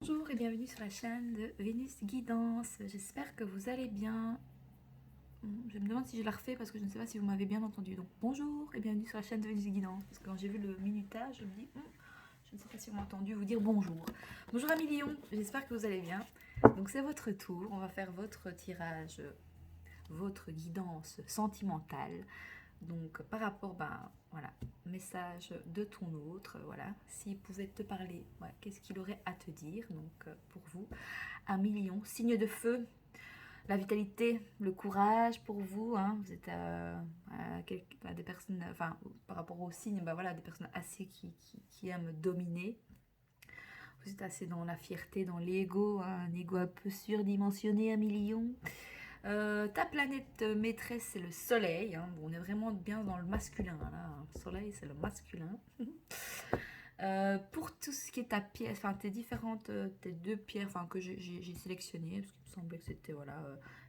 Bonjour et bienvenue sur la chaîne de Vénus Guidance. J'espère que vous allez bien. Je me demande si je la refais parce que je ne sais pas si vous m'avez bien entendu. Donc bonjour et bienvenue sur la chaîne de Vénus Guidance. Parce que quand j'ai vu le minutage, je me dis, je ne sais pas si vous m'avez entendu vous dire bonjour. Bonjour amis Lion, j'espère que vous allez bien. Donc c'est votre tour, on va faire votre tirage, votre guidance sentimentale. Donc par rapport, voilà, message de ton autre, voilà, s'il pouvait te parler, ouais, qu'est-ce qu'il aurait à te dire. Donc pour vous, un million, signe de feu, la vitalité, le courage pour vous, hein, vous êtes à des personnes, enfin par rapport au signe, voilà, des personnes assez qui aiment dominer. Vous êtes assez dans la fierté, dans l'ego, hein, un ego un peu surdimensionné, un million. Ta planète maîtresse, c'est le soleil. Hein. Bon, on est vraiment bien dans le masculin. Là. Le soleil, c'est le masculin. Pour tout ce qui est ta pièce, enfin tes différentes, tes deux pierres que j'ai sélectionnées, parce qu'il me semblait que c'était voilà,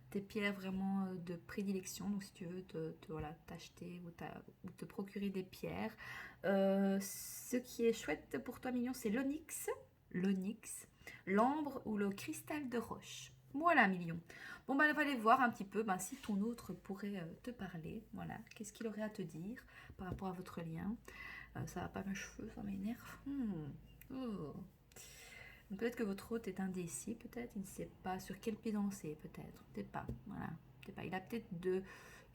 tes pierres vraiment de prédilection. Donc si tu veux voilà, t'acheter ou te procurer des pierres. Ce qui est chouette pour toi, Mignon, c'est l'onyx, l'ambre ou le cristal de roche. Voilà, Million. Bon, on va aller voir un petit peu si ton autre pourrait te parler. Voilà, qu'est-ce qu'il aurait à te dire par rapport à votre lien. Ça va pas mes cheveux, ça m'énerve. Oh. Peut-être que votre hôte est indécis, peut-être. Il ne sait pas sur quel pied danser, peut-être. Peut-être pas, voilà. Peut-être pas. Il a peut-être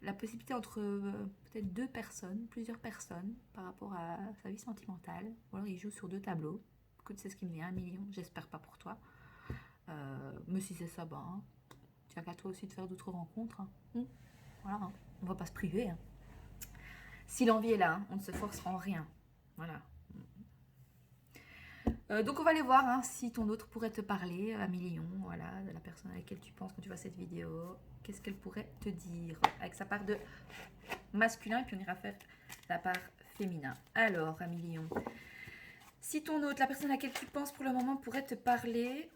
la possibilité entre peut-être deux personnes, plusieurs personnes, par rapport à sa vie sentimentale. Ou alors il joue sur deux tableaux. Écoute, c'est ce qui me vient, un million. J'espère pas pour toi. Mais si c'est ça, tu as qu'à toi aussi de faire d'autres rencontres. Hein. Voilà, hein. On va pas se priver. Hein. Si l'envie est là, on ne se force en rien. Voilà. Donc on va aller voir si ton autre pourrait te parler à million, voilà, de la personne à laquelle tu penses quand tu vois cette vidéo. Qu'est-ce qu'elle pourrait te dire avec sa part de masculin, et puis on ira faire la part féminin. Alors, à million, si ton autre, la personne à laquelle tu penses pour le moment, pourrait te parler,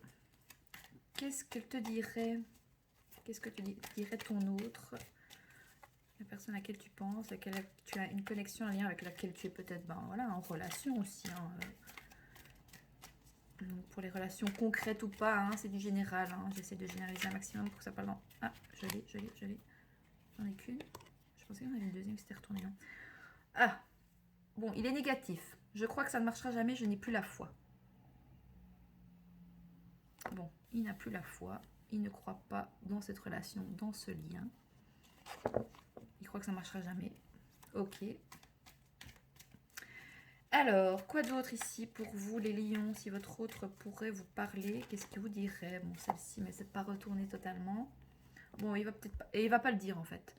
qu'est-ce qu'elle te dirait? Qu'est-ce que tu dirais ton autre? La personne à laquelle tu penses, avec laquelle tu as une connexion, un lien avec laquelle tu es peut-être voilà, en relation aussi. Donc pour les relations concrètes ou pas, c'est du général. J'essaie de généraliser un maximum pour que ça parle dans... Ah, je l'ai. J'en ai qu'une. Je pensais qu'on avait une deuxième qui s'était retournée. Non. Ah, bon, il est négatif. Je crois que ça ne marchera jamais, je n'ai plus la foi. Bon, il n'a plus la foi. Il ne croit pas dans cette relation, dans ce lien. Il croit que ça ne marchera jamais. Ok. Alors, quoi d'autre ici pour vous, les lions? Si votre autre pourrait vous parler, qu'est-ce qu'il vous dirait? Bon, celle-ci, mais c'est pas retourné totalement. Bon, il va peut-être pas... Et il va pas le dire, en fait.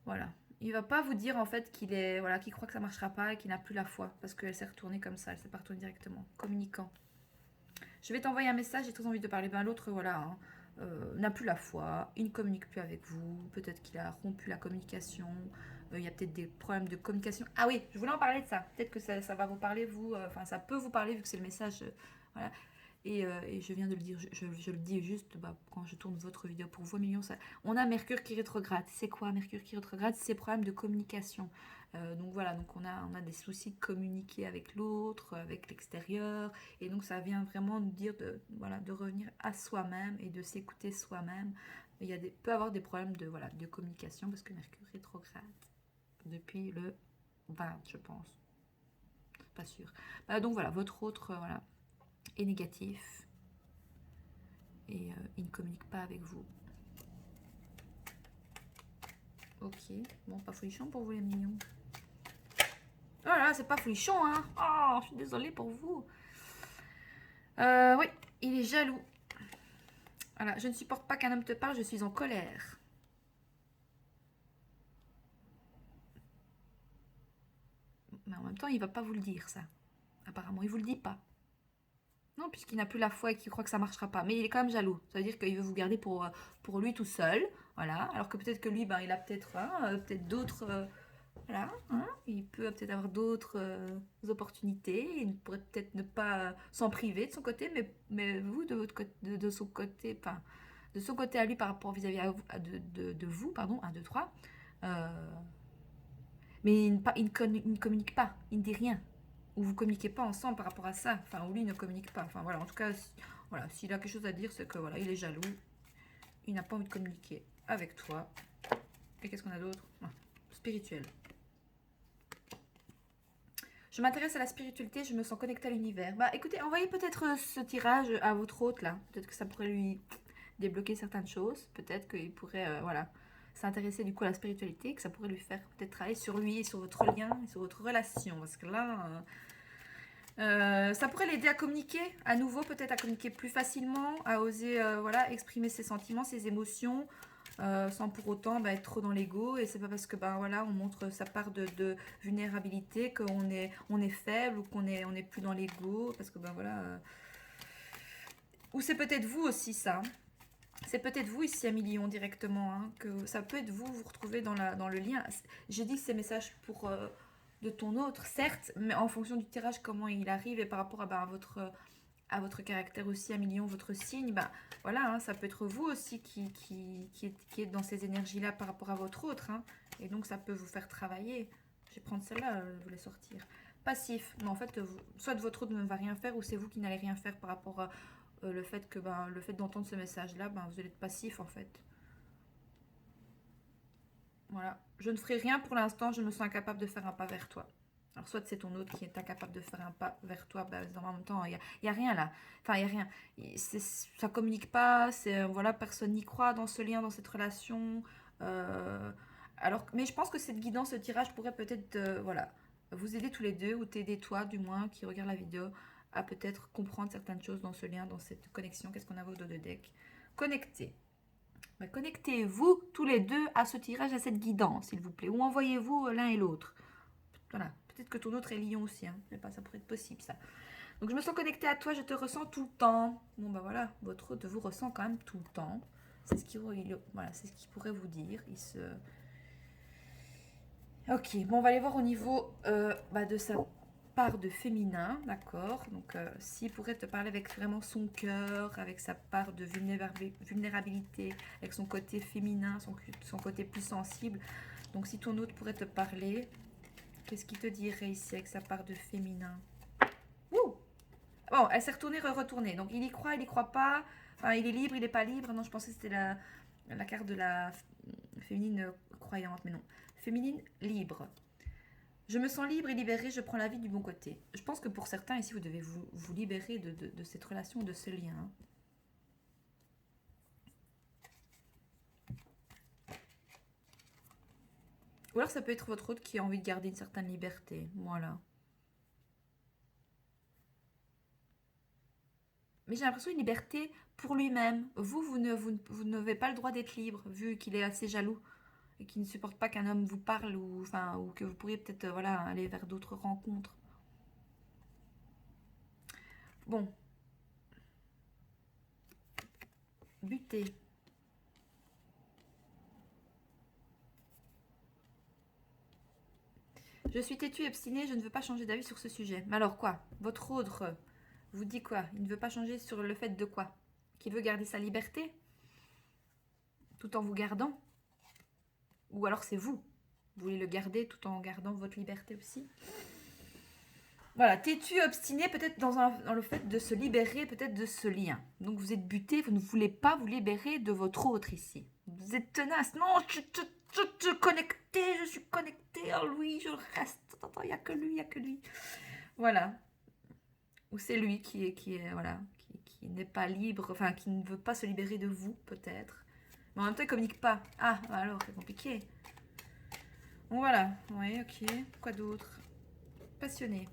Voilà. Il va pas vous dire, en fait, qu'il est... Voilà, qu'il croit que ça marchera pas et qu'il n'a plus la foi. Parce qu'elle s'est retournée comme ça. Elle s'est pas retournée directement. Communicant. Je vais t'envoyer un message, j'ai très envie de parler. L'autre, voilà, n'a plus la foi. Il ne communique plus avec vous. Peut-être qu'il a rompu la communication. Il y a peut-être des problèmes de communication. Ah oui, je voulais en parler de ça. Peut-être que ça va vous parler, vous. Enfin, ça peut vous parler vu que c'est le message. Voilà. Et je viens de le dire, je le dis juste quand je tourne votre vidéo pour vous, millions. On a Mercure qui rétrograde. C'est quoi Mercure qui rétrograde? C'est problème de communication. Donc voilà, donc on a des soucis de communiquer avec l'autre, avec l'extérieur. Et donc ça vient vraiment nous dire de revenir à soi-même et de s'écouter soi-même. Peut avoir des problèmes de communication parce que Mercure rétrograde depuis le 20, je pense. Pas sûr. Donc voilà, votre autre est négatif et il ne communique pas avec vous. Ok, bon, pas folichon pour vous les mignons. Oh là là, c'est pas folichon, hein. Oh, je suis désolée pour vous. Oui, il est jaloux. Voilà, je ne supporte pas qu'un homme te parle, je suis en colère. Mais en même temps, il va pas vous le dire, ça. Apparemment, il vous le dit pas. Non, puisqu'il n'a plus la foi et qu'il croit que ça marchera pas. Mais il est quand même jaloux. Ça veut dire qu'il veut vous garder pour lui tout seul. Voilà. Alors que peut-être que lui, il a peut-être peut-être d'autres... voilà. Il peut peut-être avoir d'autres opportunités. Il pourrait peut-être ne pas s'en priver de son côté. Mais vous, de votre côté, de son côté... Enfin, de son côté à lui par rapport vis-à-vis de vous, pardon, 1, 2, 3. Mais il ne communique pas. Il ne dit rien. Ou vous communiquez pas ensemble par rapport à ça. Enfin, ou lui ne communique pas. Enfin, voilà. En tout cas, Voilà, s'il a quelque chose à dire, c'est que voilà, il est jaloux. Il n'a pas envie de communiquer avec toi. Et qu'est-ce qu'on a d'autre? Spirituel. Je m'intéresse à la spiritualité, je me sens connectée à l'univers. Bah écoutez, envoyez peut-être ce tirage à votre hôte là. Peut-être que ça pourrait lui débloquer certaines choses. Peut-être qu'il pourrait voilà, s'intéresser du coup à la spiritualité, que ça pourrait lui faire peut-être travailler sur lui et sur votre lien et sur votre relation. Parce que là, ça pourrait l'aider à communiquer à nouveau, peut-être à communiquer plus facilement, à oser voilà, exprimer ses sentiments, ses émotions. Sans pour autant être trop dans l'ego, et c'est pas parce que voilà, on montre sa part de vulnérabilité qu'on est faible ou qu'on est plus dans l'ego, parce que voilà, ou c'est peut-être vous aussi ça, c'est peut-être vous ici à million directement, hein, que ça peut être vous vous retrouvez dans le lien. J'ai dit que ces messages pour de ton autre, certes, mais en fonction du tirage comment il arrive et par rapport à votre caractère aussi, à million, votre signe, voilà, hein, ça peut être vous aussi qui est dans ces énergies-là par rapport à votre autre. Hein, et donc, ça peut vous faire travailler. Je vais prendre celle-là, je voulais sortir. Passif. Mais en fait, soit votre autre ne va rien faire, ou c'est vous qui n'allez rien faire par rapport à le fait que le fait d'entendre ce message-là, vous allez être passif, en fait. Voilà. Je ne ferai rien pour l'instant, je me sens incapable de faire un pas vers toi. Alors, soit c'est ton autre qui est incapable de faire un pas vers toi, en même temps, il y a rien là. Enfin, il n'y a rien. Ça communique pas, voilà, personne n'y croit dans ce lien, dans cette relation. Mais je pense que cette guidance, ce tirage pourrait peut-être, voilà, vous aider tous les deux, ou t'aider toi, du moins, qui regarde la vidéo, à peut-être comprendre certaines choses dans ce lien, dans cette connexion. Qu'est-ce qu'on a au dos de deck? Connecter. Connectez-vous tous les deux à ce tirage, à cette guidance, s'il vous plaît. Ou envoyez-vous l'un et l'autre. Voilà. Peut-être que ton autre est lion aussi. Hein. Ça pourrait être possible, ça. Donc, je me sens connectée à toi, je te ressens tout le temps. Bon, voilà. Votre autre vous ressent quand même tout le temps. C'est ce qu'il voilà, c'est ce qu'il pourrait vous dire. Ok, bon, on va aller voir au niveau de sa part de féminin, d'accord. Donc, s'il pourrait te parler avec vraiment son cœur, avec sa part de vulnérabilité, avec son côté féminin, son côté plus sensible. Donc, si ton autre pourrait te parler, qu'est-ce qu'il te dirait ici avec sa part de féminin? Ouh! Bon, elle s'est retournée. Donc, il y croit, il y croit pas. Enfin, il est libre, il n'est pas libre. Non, je pensais que c'était la carte de la féminine croyante, mais non. Féminine libre. Je me sens libre et libérée, je prends la vie du bon côté. Je pense que pour certains ici, vous devez vous libérer de cette relation, de ce lien. Ou alors ça peut être votre autre qui a envie de garder une certaine liberté. Voilà. Mais j'ai l'impression une liberté pour lui-même. Vous n'avez pas le droit d'être libre, vu qu'il est assez jaloux et qu'il ne supporte pas qu'un homme vous parle, ou que vous pourriez peut-être voilà, aller vers d'autres rencontres. Bon. Buter. Je suis têtue et obstinée, je ne veux pas changer d'avis sur ce sujet. Mais alors quoi? Votre autre vous dit quoi? Il ne veut pas changer sur le fait de quoi? Qu'il veut garder sa liberté tout en vous gardant? Ou alors c'est vous? Vous voulez le garder tout en gardant votre liberté aussi? Voilà, têtu, obstiné, peut-être dans le fait de se libérer peut-être de ce lien. Donc vous êtes buté, vous ne voulez pas vous libérer de votre autre ici. Vous êtes tenace. Non, je suis connectée à lui, je reste. Attends, il n'y a que lui, il n'y a que lui. Voilà. Ou c'est lui qui n'est pas libre, enfin qui ne veut pas se libérer de vous, peut-être. Mais en même temps, il ne communique pas. Ah, alors, c'est compliqué. Bon, voilà. Oui, ok. Quoi d'autre? Passionné.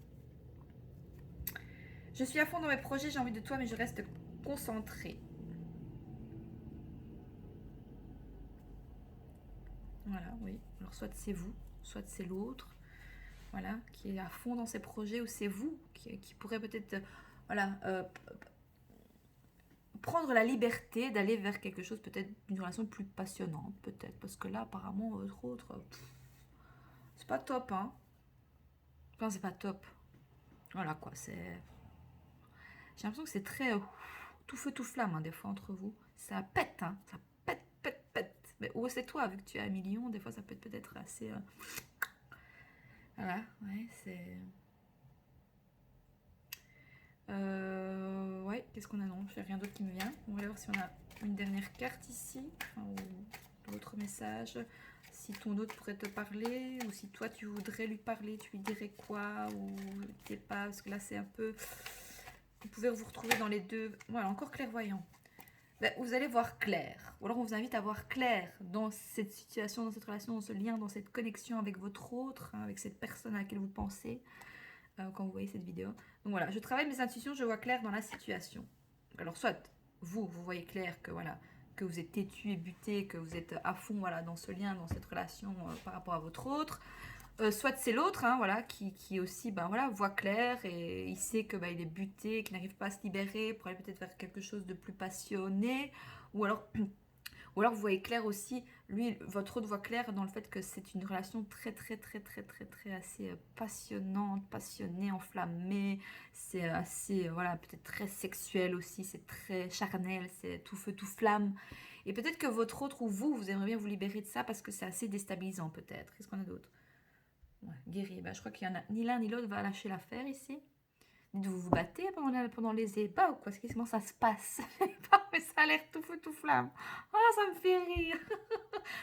Je suis à fond dans mes projets, j'ai envie de toi, mais je reste concentrée. Voilà, oui. Alors, soit c'est vous, soit c'est l'autre. Voilà, qui est à fond dans ses projets, ou c'est vous qui pourrait peut-être prendre la liberté d'aller vers quelque chose, peut-être d'une relation plus passionnante, peut-être. Parce que là, apparemment, votre autre, c'est pas top, hein. Enfin, c'est pas top. Voilà, quoi, c'est... J'ai l'impression que c'est très tout feu, tout flamme, hein, des fois, entre vous. Ça pète, hein. Ça pète, pète, pète. Mais où c'est toi, vu que tu es à 1 million, des fois, ça peut peut-être assez... Voilà, ouais, c'est... Ouais, qu'est-ce qu'on a? Non, j'ai rien d'autre qui me vient. On va aller voir si on a une dernière carte ici, enfin, ou d'autres messages. Si ton hôte pourrait te parler, ou si toi tu voudrais lui parler, tu lui dirais quoi, ou t'es pas, parce que là c'est un peu... Vous pouvez vous retrouver dans les deux... Voilà, encore clairvoyant. Ben, vous allez voir clair. Ou alors on vous invite à voir clair dans cette situation, dans cette relation, dans ce lien, dans cette connexion avec votre autre, hein, avec cette personne à laquelle vous pensez quand vous voyez cette vidéo. Donc voilà, je travaille mes intuitions, je vois clair dans la situation. Alors soit vous voyez clair que voilà, que vous êtes têtu et buté, que vous êtes à fond voilà, dans ce lien, dans cette relation par rapport à votre autre. Soit c'est l'autre hein, voilà, qui aussi ben, voilà, voit clair et il sait que ben, il est buté, qu'il n'arrive pas à se libérer pour aller peut-être faire quelque chose de plus passionné. Ou alors vous voyez clair aussi, lui, votre autre voit clair dans le fait que c'est une relation très assez passionnante, passionnée, enflammée. C'est assez, voilà, peut-être très sexuel aussi, c'est très charnel, c'est tout feu, tout flamme. Et peut-être que votre autre ou vous aimeriez bien vous libérer de ça parce que c'est assez déstabilisant peut-être. Qu'est-ce qu'on a d'autre? Ouais, guéri, bah, je crois qu'il y en a ni l'un ni l'autre va lâcher l'affaire ici. Vous vous battez pendant les ébats ou quoi? Comment ça se passe? Mais ça a l'air tout feu, tout flamme. Ah, ça me fait rire.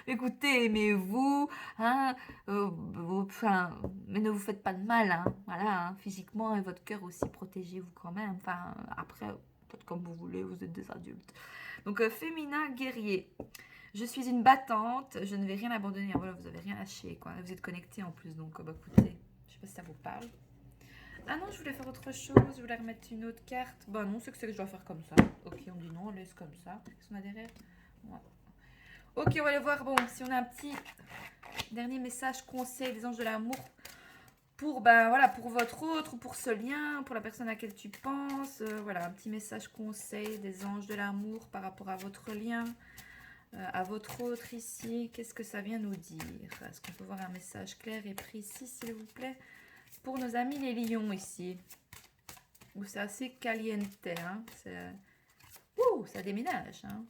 Écoutez, aimez-vous, hein, enfin, mais ne vous faites pas de mal, hein, voilà, hein, physiquement et votre cœur aussi, protégez-vous quand même. Enfin, après, faites comme vous voulez, vous êtes des adultes. Donc, féminin guerrier. Je suis une battante, je ne vais rien abandonner. Voilà, vous avez rien lâché, quoi. Vous êtes connecté en plus, donc, bah, écoutez, je sais pas si ça vous parle. Ah non, je voulais faire autre chose, je voulais remettre une autre carte. Bah non, c'est que je dois faire comme ça. Ok, on dit non, on laisse comme ça. Qu'est-ce qu'on a derrière? Ouais. Ok, on va aller voir, bon, si on a un petit dernier message, conseil des anges de l'amour pour, ben, voilà, pour votre autre, pour ce lien, pour la personne à laquelle tu penses. Voilà, un petit message conseil des anges de l'amour par rapport à votre lien, à votre autre ici. Qu'est-ce que ça vient nous dire? Est-ce qu'on peut voir un message clair et précis, s'il vous plaît, pour nos amis les lions ici? Où c'est assez caliente, hein? Ça déménage, hein?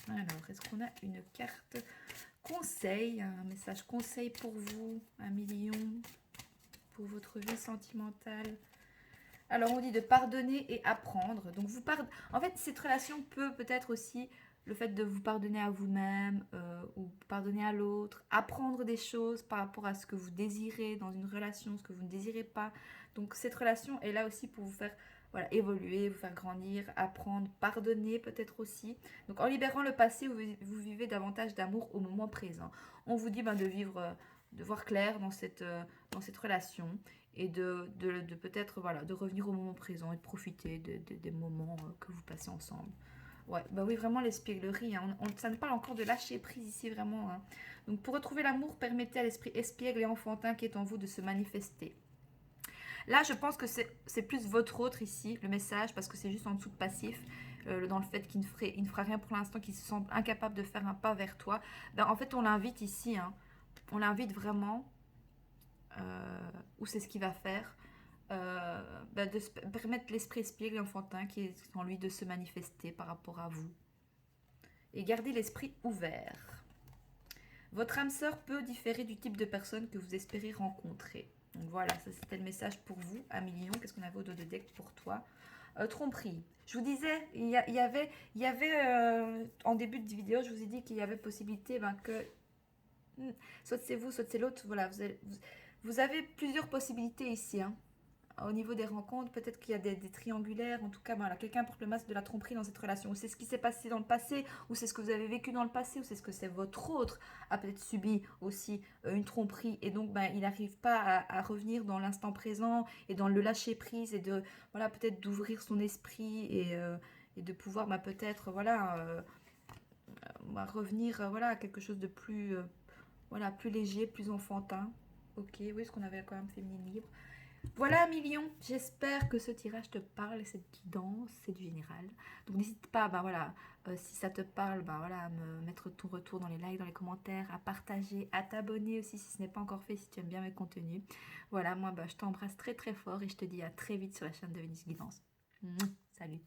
Alors, est-ce qu'on a une carte conseil, un message conseil pour vous, un million, pour votre vie sentimentale? Alors, on dit de pardonner et apprendre. Donc, en fait, cette relation peut peut-être aussi le fait de vous pardonner à vous-même ou pardonner à l'autre, apprendre des choses par rapport à ce que vous désirez dans une relation, ce que vous ne désirez pas. Donc, cette relation est là aussi pour vous faire voilà, évoluer, vous faire grandir, apprendre, pardonner peut-être aussi. Donc en libérant le passé, vous vivez davantage d'amour au moment présent. On vous dit ben, de vivre, de voir clair dans cette relation et de peut-être voilà, de revenir au moment présent et de profiter des moments que vous passez ensemble. Ouais, bah oui, vraiment l'espièglerie. Hein. Ça nous parle encore de lâcher prise ici, vraiment. Hein. Donc pour retrouver l'amour, permettez à l'esprit espiègle et enfantin qui est en vous de se manifester. Là, je pense que c'est plus votre autre ici, le message, parce que c'est juste en dessous de passif, dans le fait qu'il ne fera rien pour l'instant, qu'il se semble incapable de faire un pas vers toi. Ben, en fait, on l'invite ici, hein. On l'invite vraiment, ou c'est ce qu'il va faire, de permettre l'esprit espiègle et enfantin qui est en lui de se manifester par rapport à vous. Et garder l'esprit ouvert. Votre âme sœur peut différer du type de personne que vous espérez rencontrer. Donc voilà, ça c'était le message pour vous, à million. Qu'est-ce qu'on avait au dos de deck pour toi? Tromperie. Je vous disais, il y avait en début de vidéo, je vous ai dit qu'il y avait possibilité que soit c'est vous, soit c'est l'autre. Voilà, vous avez plusieurs possibilités ici. Hein. Au niveau des rencontres, peut-être qu'il y a des triangulaires. En tout cas, voilà, quelqu'un porte le masque de la tromperie dans cette relation. Ou c'est ce qui s'est passé dans le passé, ou c'est ce que vous avez vécu dans le passé, ou c'est ce que c'est votre autre a peut-être subi aussi une tromperie. Et donc, il n'arrive pas à revenir dans l'instant présent et dans le lâcher prise et de, voilà, peut-être d'ouvrir son esprit et de pouvoir peut-être, voilà, revenir voilà, à quelque chose de plus, voilà, plus léger, plus enfantin. Ok, oui, ce qu'on avait quand même féminine libre. Voilà, million. J'espère que ce tirage te parle, cette guidance, c'est du général. Donc n'hésite pas, voilà, si ça te parle, voilà, à me mettre ton retour dans les likes, dans les commentaires, à partager, à t'abonner aussi si ce n'est pas encore fait, si tu aimes bien mes contenus. Voilà, moi, je t'embrasse très très fort et je te dis à très vite sur la chaîne de Vénus Guidance. Salut.